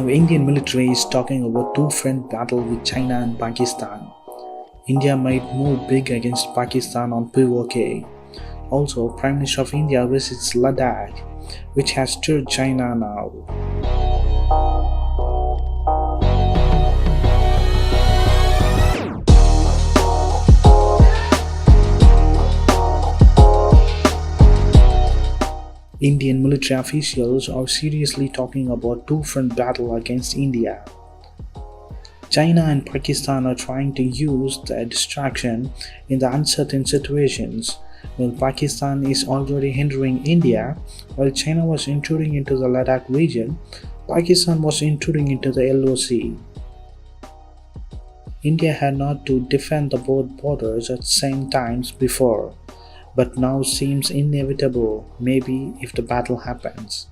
Now, Indian military is talking about two-front battle with China and Pakistan. India might move big against Pakistan on POK. Also, Prime Minister of India visits Ladakh, which has stirred China now. Indian military officials are seriously talking about two-front battle against India. China and Pakistan are trying to use the distraction in the uncertain situations. While Pakistan is already hindering India, while China was intruding into the Ladakh region, Pakistan was intruding into the LOC. India had not to defend the both borders at the same times before, but now seems inevitable, maybe if the battle happens.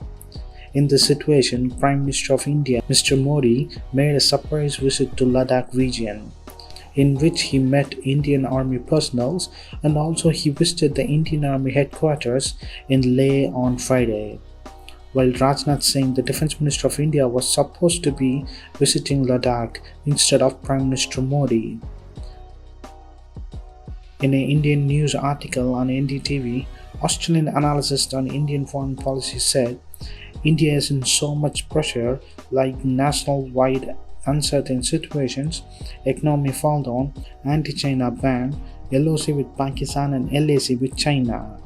In this situation, Prime Minister of India, Mr. Modi, made a surprise visit to Ladakh region, in which he met Indian Army personnel and also he visited the Indian Army headquarters in Leh on Friday. While Rajnath Singh, the Defence Minister of India, was supposed to be visiting Ladakh instead of Prime Minister Modi. In an Indian news article on NDTV, Australian analyst on Indian foreign policy said, India is in so much pressure, like national-wide uncertain situations, economy fall down, anti-China ban, LOC with Pakistan and LAC with China.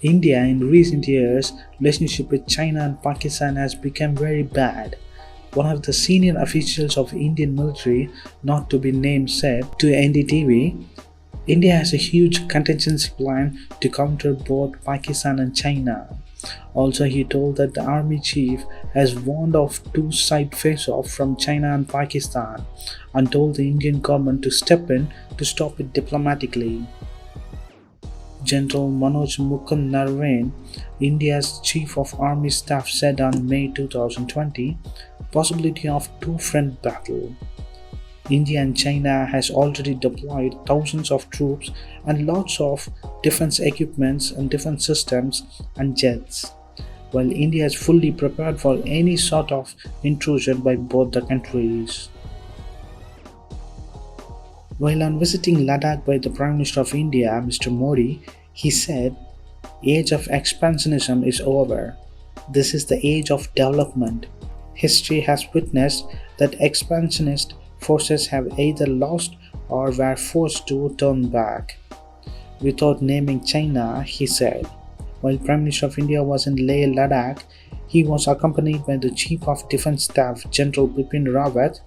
India in recent years, relationship with China and Pakistan has become very bad. One of the senior officials of Indian military, not to be named, said to NDTV, India has a huge contingency plan to counter both Pakistan and China. Also, he told that the army chief has warned of two-side face-off from China and Pakistan and told the Indian government to step in to stop it diplomatically. General Manoj Mukund Narvane, India's Chief of Army Staff, said on May 2020, possibility of two-front battle. India and China has already deployed thousands of troops and lots of defense equipments and defense systems and jets, while India is fully prepared for any sort of intrusion by both the countries. While on visiting Ladakh by the Prime Minister of India, Mr. Modi, he said, age of expansionism is over. This is the age of development. History has witnessed that expansionist forces have either lost or were forced to turn back. Without naming China, he said, while Prime Minister of India was in Leh Ladakh, he was accompanied by the Chief of Defence Staff General Bipin Rawat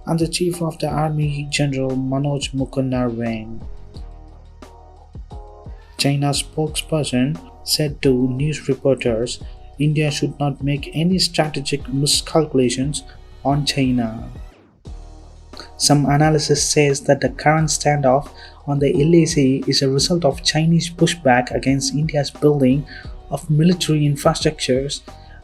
and the Chief of the Army General Manoj Mukund Narvane. China's spokesperson said to news reporters, India should not make any strategic miscalculations on China. Some analysis says that the current standoff on the LAC is a result of Chinese pushback against India's building of military infrastructures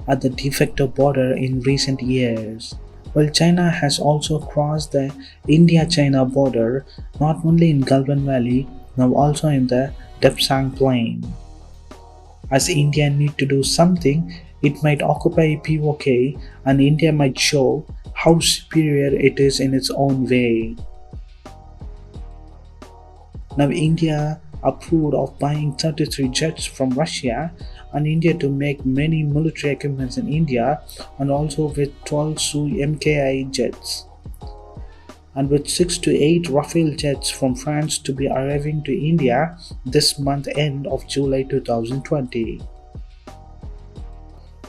at the de facto border in recent years. While China has also crossed the India-China border not only in Galwan Valley, now also in the Depsang Plain. As India need to do something, it might occupy POK and India might show how superior it is in its own way. Now India approved of buying 33 jets from Russia and India to make many military equipments in India and also with 12 Su Mki jets. And with 6 to 8 Rafale jets from France to be arriving to India this month end of July 2020.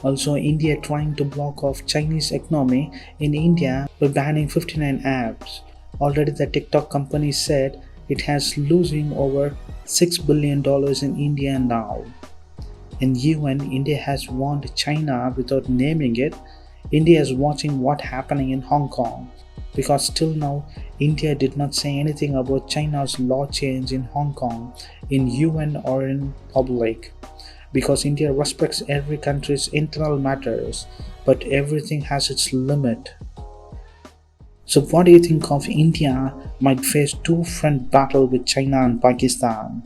Also, India trying to block off Chinese economy in India by banning 59 apps. Already the TikTok company said it has losing over $6 billion in India now. In UN, India has warned China without naming it. India is watching what's happening in Hong Kong, because till now India did not say anything about China's law change in Hong Kong in UN or in public, because India respects every country's internal matters, but everything has its limit. So what do you think of India might face two-front battle with China and Pakistan?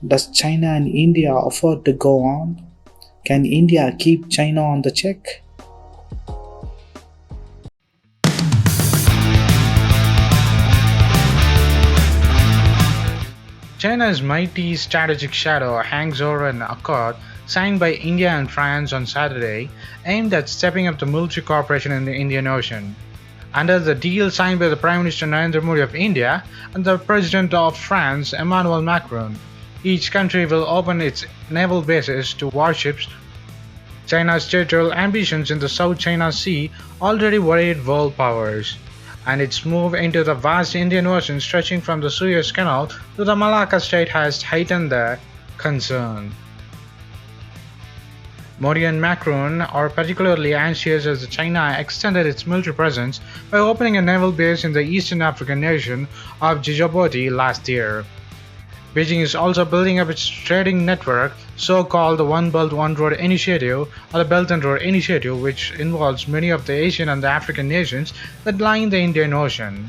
Does China and India afford to go on? Can India keep China on the check? China's mighty strategic shadow hangs over an accord signed by India and France on Saturday aimed at stepping up the military cooperation in the Indian Ocean. Under the deal signed by the Prime Minister Narendra Modi of India and the President of France Emmanuel Macron, each country will open its naval bases to warships. China's territorial ambitions in the South China Sea already worried world powers, and its move into the vast Indian Ocean stretching from the Suez Canal to the Malacca Strait has heightened the concern. Modi and Macron are particularly anxious as China extended its military presence by opening a naval base in the eastern African nation of Djibouti last year. Beijing is also building up its trading network, so-called the One Belt One Road Initiative or the Belt and Road Initiative, which involves many of the Asian and the African nations that line the Indian Ocean.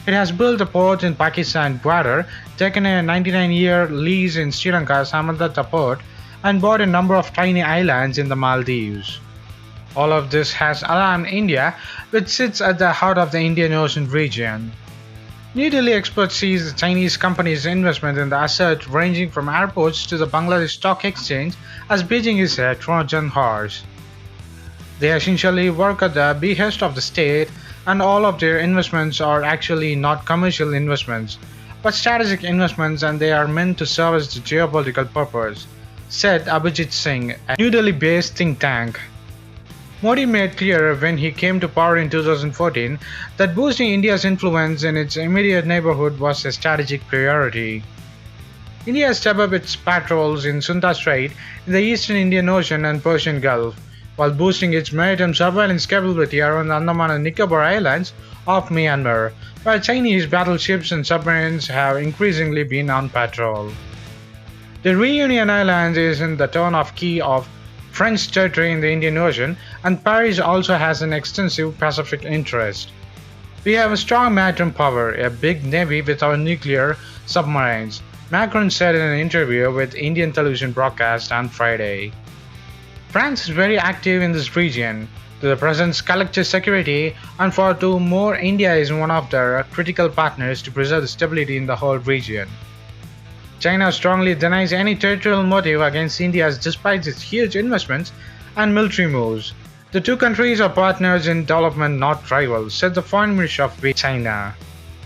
It has built a port in Pakistan Gwadar, taken a 99-year lease in Sri Lanka's Hambantota port, and bought a number of tiny islands in the Maldives. All of this has alarmed India, which sits at the heart of the Indian Ocean region. New Delhi experts see the Chinese company's investment in the asset ranging from airports to the Bangladesh Stock Exchange as Beijing is a Trojan horse. They essentially work at the behest of the state, and all of their investments are actually not commercial investments, but strategic investments, and they are meant to serve as the geopolitical purpose, said Abhijit Singh, a New Delhi-based think tank. Modi made clear when he came to power in 2014 that boosting India's influence in its immediate neighborhood was a strategic priority. India has stepped up its patrols in Sunda Strait, in the eastern Indian Ocean and Persian Gulf, while boosting its maritime surveillance capability around the Andaman and Nicobar Islands of Myanmar, where Chinese battleships and submarines have increasingly been on patrol. The Reunion Islands is in the turn of key of French territory in the Indian Ocean, and Paris also has an extensive Pacific interest. We have a strong maritime power, a big navy with our nuclear submarines, Macron said in an interview with Indian television broadcast on Friday. France is very active in this region, to the present's collective security, and for two more, India is one of their critical partners to preserve the stability in the whole region. China strongly denies any territorial motive against India despite its huge investments and military moves. The two countries are partners in development, not rivals, said the Foreign Minister of China.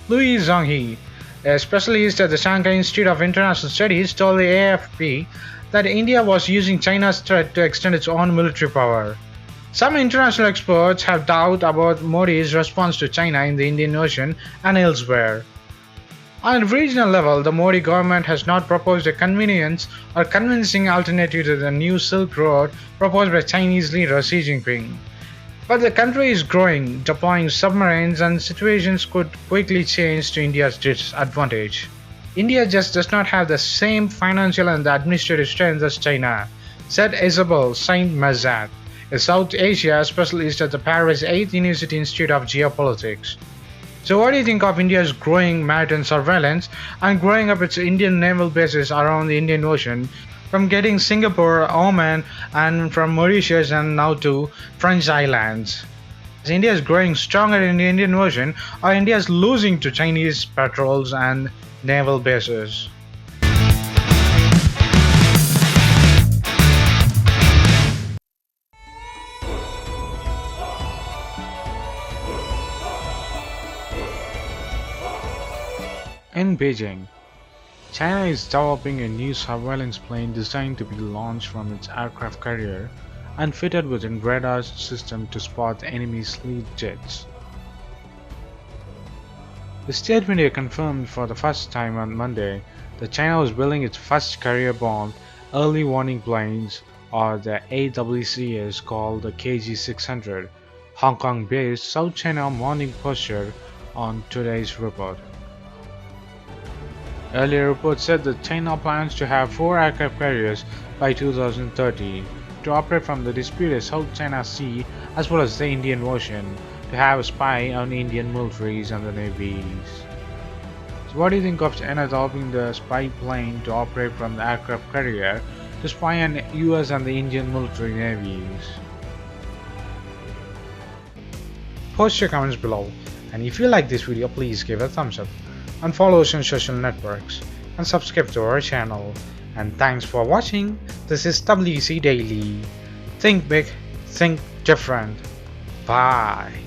Louis Zhonghe, a specialist at the Shanghai Institute of International Studies, told the AFP that India was using China's threat to extend its own military power. Some international experts have doubt about Modi's response to China in the Indian Ocean and elsewhere. On a regional level, the Modi government has not proposed a convenient or convincing alternative to the new Silk Road proposed by Chinese leader Xi Jinping. But the country is growing, deploying submarines, and situations could quickly change to India's disadvantage. India just does not have the same financial and administrative strength as China, said Isabelle Saint-Mazat, a South Asia specialist at the Paris 8th University Institute of Geopolitics. So what do you think of India's growing maritime surveillance and growing up its Indian naval bases around the Indian Ocean, from getting Singapore, Oman, and from Mauritius and now to French Islands? Is India growing stronger in the Indian Ocean, or India is losing to Chinese patrols and naval bases? In Beijing, China is developing a new surveillance plane designed to be launched from its aircraft carrier and fitted with a radar system to spot enemy sleep jets. The state media confirmed for the first time on Monday that China was building its first carrier-borne early warning planes, or the AWCS, called the KG-600, Hong Kong-based South China Morning Posture on today's report. Earlier reports said that China plans to have 4 aircraft carriers by 2030 to operate from the disputed South China Sea as well as the Indian Ocean, to have a spy on Indian militaries and the navies. So what do you think of China developing the spy plane to operate from the aircraft carrier to spy on US and the Indian military navies? Post your comments below, and if you like this video, please give a thumbs up and follow us on social networks. and subscribe to our channel. And thanks for watching. This is WC Daily. Think big, think different. Bye.